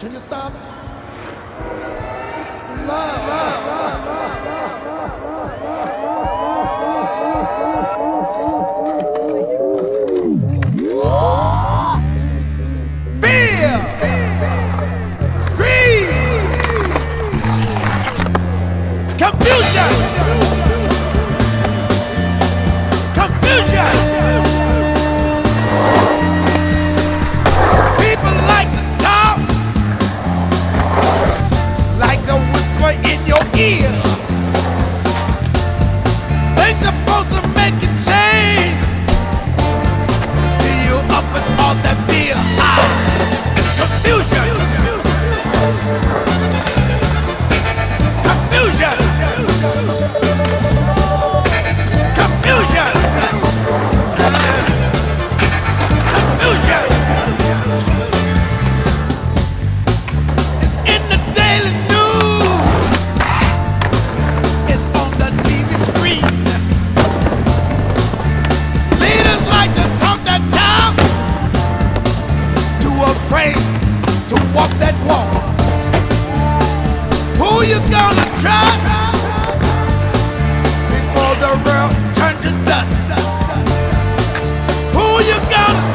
Can you stop? Love. Fear. Greed. Confusion. Confusion. People like to talk like the whisper in your ear. They supposed to make a change. Fill you up with all that fear. Confusion. Confusion. Confusion. Confusion. It's in the daily news. It's on the TV screen. Leaders like to talk that talk, too afraid to walk that walk. Who you gonna trust before the world turn to dust? Who you gonna